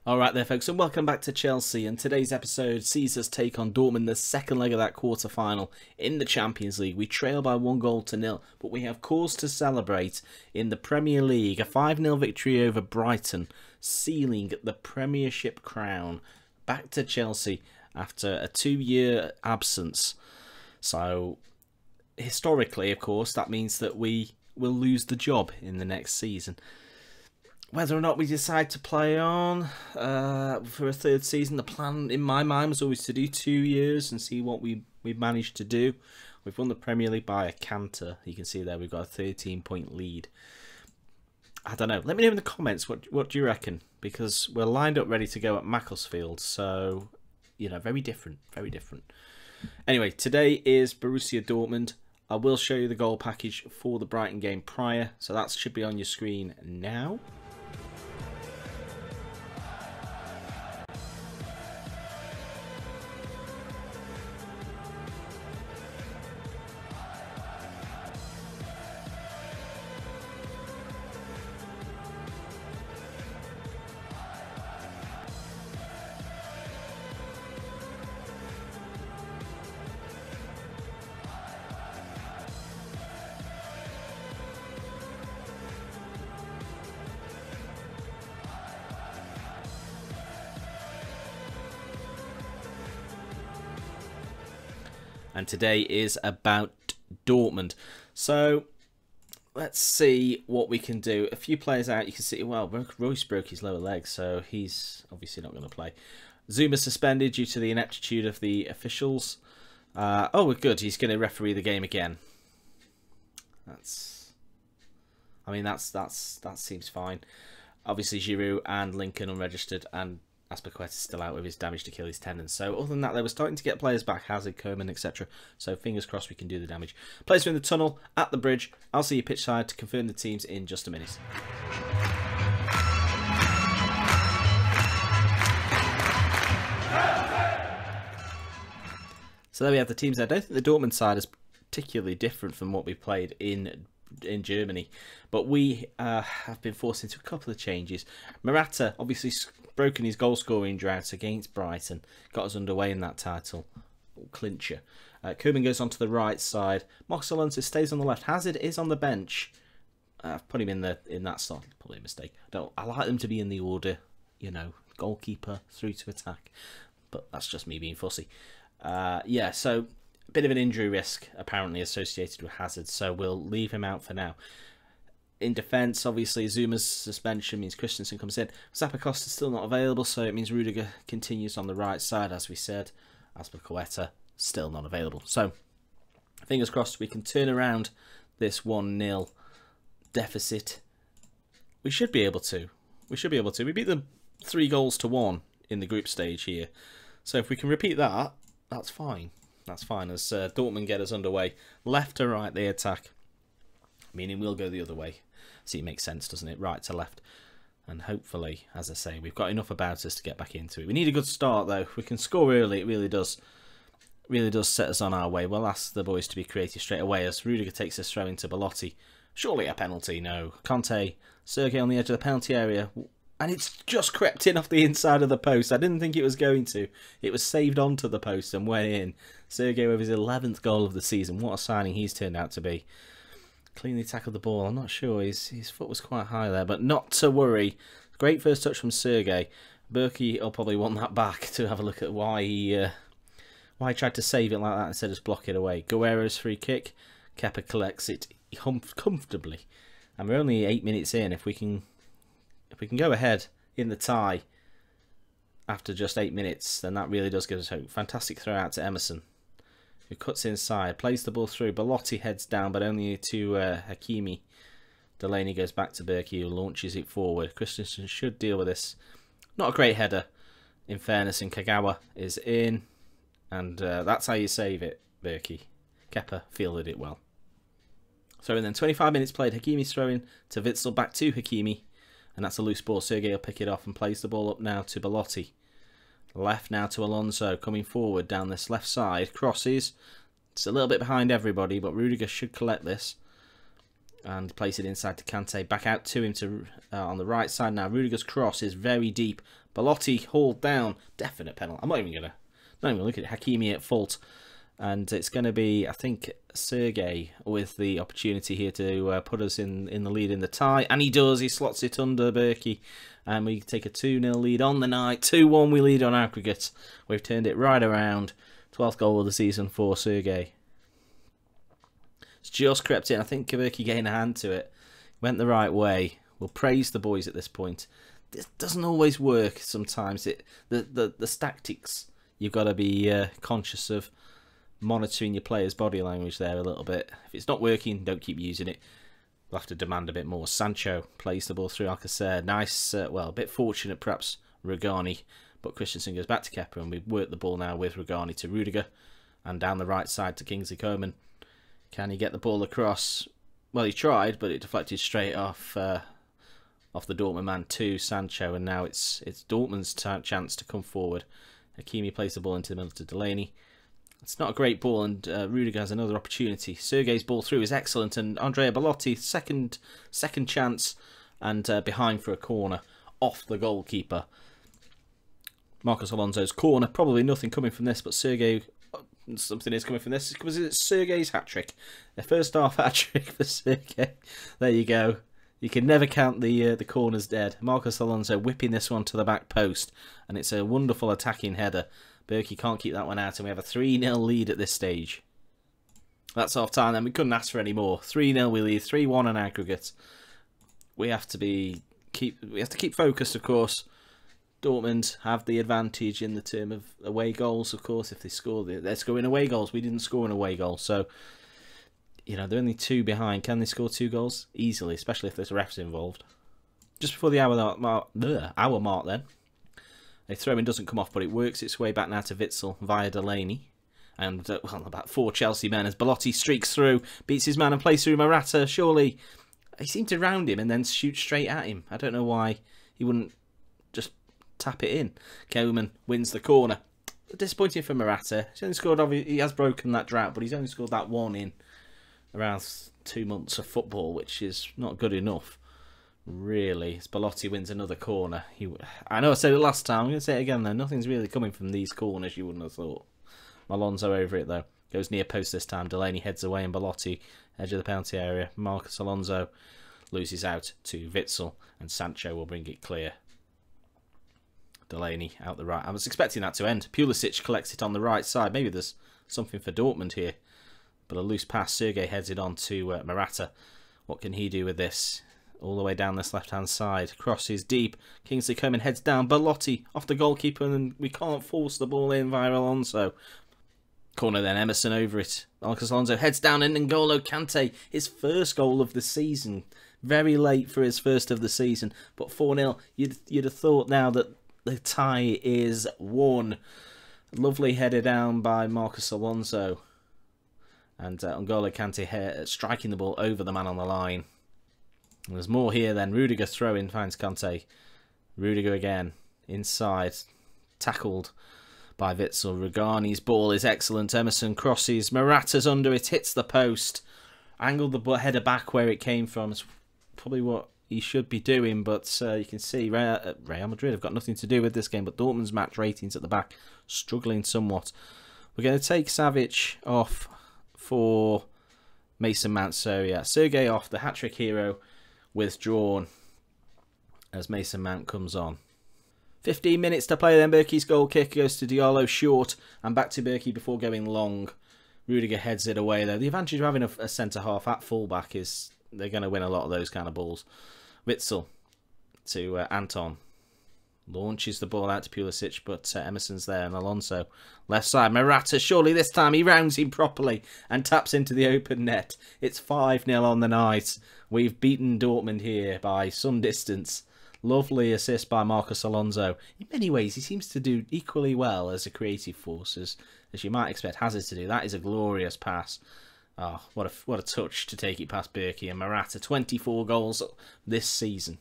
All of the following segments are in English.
Alright there folks, and welcome back to Chelsea, and today's episode sees us take on Dortmund, the second leg of that quarter-final in the Champions League. We trail by 1-0, but we have cause to celebrate in the Premier League. A 5-0 victory over Brighton, sealing the Premiership crown back to Chelsea after a 2-year absence. So, historically, of course, that means that we will lose the job in the next season. Whether or not we decide to play on for a third season, the plan in my mind was always to do 2 years and see what we've managed to do. We've won the Premier League by a canter. You can see there we've got a 13-point lead. I don't know. Let me know in the comments what do you reckon? Because we're lined up ready to go at Macclesfield. So, you know, very different. Very different. Anyway, today is Borussia Dortmund. I will show you the goal package for the Brighton game prior. So that should be on your screen now. And today is about Dortmund. So let's see what we can do. A few players out. You can see, well, Royce broke his lower leg, so he's obviously not going to play. Zuma suspended due to the ineptitude of the officials. Oh, we're good. He's going to referee the game again. That seems fine. Obviously, Giroud and Lincoln unregistered, and Azpilicueta is still out with his damaged Achilles tendon. So other than that, they were starting to get players back, Hazard, Koeman, etc. So fingers crossed we can do the damage. Players are in the tunnel at the bridge. I'll see you pitch side to confirm the teams in just a minute. So there we have the teams there. I don't think the Dortmund side is particularly different from what we played in Germany, but we have been forced into a couple of changes. Morata obviously broken his goal scoring drought against Brighton, got us underway in that title clincher. Koeman goes onto the right side. Mox Alonso stays on the left. Hazard is on the bench. I've put him in that slot. Probably a mistake. I like them to be in the order, you know, goalkeeper through to attack, but that's just me being fussy. Yeah, so a bit of an injury risk apparently associated with Hazard, so we'll leave him out for now. In defence, obviously, Zuma's suspension means Christensen comes in. Zappacosta's still not available, so it means Rudiger continues on the right side, as we said. Azpilicueta still not available. So, fingers crossed we can turn around this 1-0 deficit. We should be able to. We should be able to. We beat them 3-1 in the group stage here. So if we can repeat that, that's fine. That's fine as Dortmund get us underway. Left to right they attack, meaning we'll go the other way. See, it makes sense, doesn't it? Right to left. And hopefully, as I say, we've got enough about us to get back into it. We need a good start, though. If we can score early, it really does set us on our way. We'll ask the boys to be creative straight away as Rudiger takes us throw into Belotti. Surely a penalty, no. Conte, Sergei on the edge of the penalty area. And it's just crept in off the inside of the post. I didn't think it was going to. It was saved onto the post and went in. Sergei with his 11th goal of the season. What a signing he's turned out to be. Cleanly tackled the ball. I'm not sure. His foot was quite high there, but not to worry. Great first touch from Sergei. Berkey will probably want that back to have a look at why he tried to save it like that instead of just block it away. Guerrero's free kick. Kepa collects it comfortably. And we're only 8 minutes in. If we can go ahead in the tie after just 8 minutes, then that really does give us hope. Fantastic throw out to Emerson, who cuts inside, plays the ball through. Belotti heads down, but only to Hakimi. Delaney goes back to Berkey, who launches it forward. Christensen should deal with this. Not a great header, in fairness, and Kagawa is in. And that's how you save it, Berkey. Kepa fielded it well. So and then 25 minutes played. Hakimi's throwing to Witsel, back to Hakimi. And that's a loose ball. Sergei will pick it off and plays the ball up now to Belotti. Left now to Alonso, coming forward down this left side. Crosses. It's a little bit behind everybody, but Rudiger should collect this. and place it inside to Kante. Back out to him to on the right side now. Rudiger's cross is very deep. Belotti hauled down. Definite penalty. I'm not even gonna look at it. Hakimi at fault. And it's going to be, I think, Sergei with the opportunity here to put us in the lead in the tie. And he does. He slots it under Berkey. And we take a 2-0 lead on the night. 2-1 we lead on aggregate. We've turned it right around. 12th goal of the season for Sergei. It's just crept in. I think Berkey getting a hand to it. Went the right way. We'll praise the boys at this point. This doesn't always work sometimes. The tactics, you've got to be conscious of monitoring your players' body language there a little bit. If it's not working, don't keep using it. We'll have to demand a bit more. Sancho plays the ball through, like I said. Nice, well, a bit fortunate perhaps, Rugani. But Christensen goes back to Kepa, and we've worked the ball now with Rugani to Rudiger. And down the right side to Kingsley Coman. Can he get the ball across? Well, he tried, but it deflected straight off the Dortmund man to Sancho. And now it's Dortmund's chance to come forward. Hakimi plays the ball into the middle to Delaney. It's not a great ball, and Rudiger has another opportunity. Sergei's ball through is excellent, and Andrea Belotti, second chance, and behind for a corner off the goalkeeper. Marcos Alonso's corner, probably nothing coming from this, but something is coming from this, because it's Sergei's hat-trick. The first half hat-trick for Sergei. There you go. You can never count the corners dead. Marcos Alonso whipping this one to the back post, and it's a wonderful attacking header. Berkey can't keep that one out, and we have a 3-0 lead at this stage. That's half time, then we couldn't ask for any more. 3-0 we lead, 3-1 on aggregate. We have to keep focused, of course. Dortmund have the advantage in the term of away goals, of course. If they score, they're scoring away goals. We didn't score an away goal, so you know they're only 2 behind. Can they score 2 goals easily, especially if there's refs involved? Just before the hour mark, then. A throw-in doesn't come off, but it works its way back now to Witsel via Delaney. And, well, about 4 Chelsea men as Belotti streaks through, beats his man and plays through Morata. Surely, he seemed to round him and then shoot straight at him. I don't know why he wouldn't just tap it in. Koeman wins the corner. Disappointing for Morata. He's only scored, he has broken that drought, but he's only scored that one in around 2 months of football, which is not good enough. Really, as Belotti wins another corner. I know I said it last time, I'm going to say it again though. Nothing's really coming from these corners, you wouldn't have thought. Alonso over it though. Goes near post this time. Delaney heads away and Belotti, edge of the penalty area. Marcos Alonso loses out to Witsel, and Sancho will bring it clear. Delaney out the right. I was expecting that to end. Pulisic collects it on the right side. Maybe there's something for Dortmund here. But a loose pass. Sergei heads it on to Morata. What can he do with this? All the way down this left-hand side. Crosses deep. Kingsley Coman heads down. Belotti off the goalkeeper, and we can't force the ball in via Alonso. Corner then. Emerson over it. Marcos Alonso heads down, and N'Golo Kante, his first goal of the season. Very late for his first of the season, but 4-0. You'd have thought now that the tie is won. Lovely header down by Marcos Alonso. And N'Golo Kante striking the ball over the man on the line. And there's more here then. Rudiger throw-in finds Kante. Rudiger again. Inside. Tackled by Witsel. Rugani's ball is excellent. Emerson crosses. Morata's under it. Hits the post. Angled the header back where it came from. It's probably what he should be doing. But you can see Real Madrid have got nothing to do with this game. But Dortmund's match ratings at the back struggling somewhat. We're going to take Savic off for Mason Mount. So yeah, Sergei off. The hat-trick hero withdrawn as Mason Mount comes on. 15 minutes to play then. Berkey's goal kick goes to Diallo short and back to Berkey before going long. Rudiger heads it away though. The advantage of having a centre-half at full-back is they're going to win a lot of those kind of balls. Witsel to Anton. Launches the ball out to Pulisic, but Emerson's there, and Alonso left side. Morata, surely this time he rounds him properly and taps into the open net. It's 5-0 on the night. We've beaten Dortmund here by some distance. Lovely assist by Marcos Alonso. In many ways, he seems to do equally well as a creative force as you might expect Hazard to do. That is a glorious pass. Oh, what a touch to take it past Berkey. And Morata, 24 goals this season.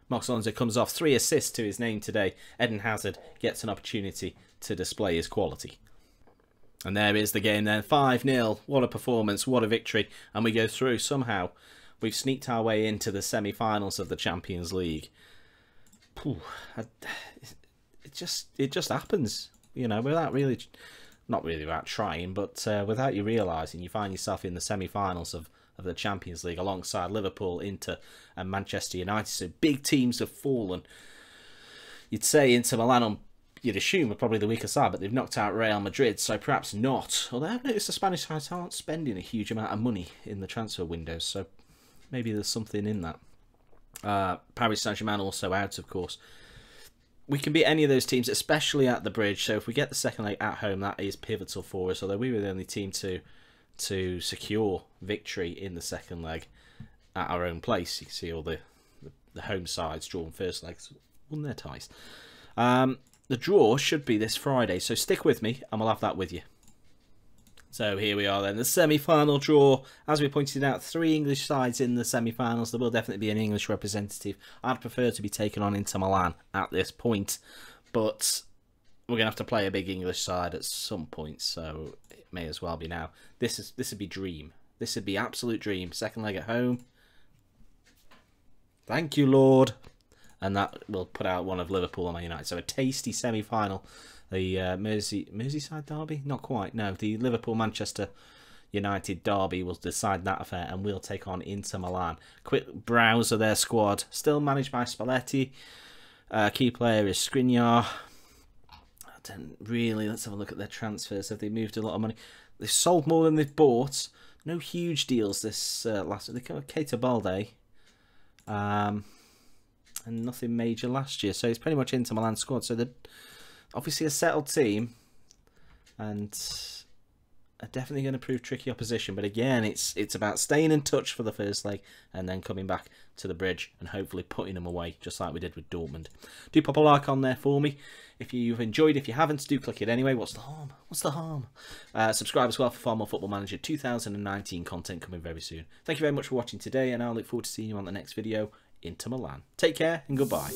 Marcos Alonso comes off 3 assists to his name today. Eden Hazard gets an opportunity to display his quality. And there is the game then. 5-0. What a performance. What a victory. And we go through somehow. we've sneaked our way into the semi-finals of the Champions League. It just happens, you know, without really, not really without trying, but without you realising, you find yourself in the semi-finals of the Champions League alongside Liverpool, Inter and Manchester United. So big teams have fallen. You'd say Inter Milan, you'd assume, are probably the weaker side, but they've knocked out Real Madrid, so perhaps not. Although I've noticed the Spanish sides aren't spending a huge amount of money in the transfer windows, so maybe there's something in that. Paris Saint-Germain also out, of course. We can beat any of those teams, especially at the Bridge. So if we get the second leg at home, that is pivotal for us. Although we were the only team to secure victory in the second leg at our own place. You can see all the home sides drawn first legs won their ties. The draw should be this Friday, so stick with me and we'll have that with you. So here we are then, the semi-final draw. As we pointed out, 3 English sides in the semi-finals. There will definitely be an English representative. I'd prefer to be taken on Inter Milan at this point, but we're going to have to play a big English side at some point, so it may as well be now. This would be dream. This would be absolute dream. Second leg at home. Thank you, Lord. And that will put out one of Liverpool and Man United. So a tasty semi-final. The Merseyside derby? Not quite, no. The Liverpool-Manchester United derby will decide that affair, and we'll take on Inter Milan. Quick browse of their squad. Still managed by Spalletti. Key player is Skriniar. I don't really... Let's have a look at their transfers. Have they moved a lot of money? They've sold more than they've bought. No huge deals this last... They came with Keita Balde. And nothing major last year. So it's pretty much Inter Milan squad. So they're obviously a settled team and are definitely going to prove tricky opposition. But again, it's about staying in touch for the first leg and then coming back to the Bridge and hopefully putting them away, just like we did with Dortmund. Do pop a like on there for me if you've enjoyed. If you haven't, do click it anyway. What's the harm? What's the harm? Subscribe as well for far more Football Manager 2019 content coming very soon. Thank you very much for watching today, and I look forward to seeing you on the next video. Inter Milan. Take care and goodbye.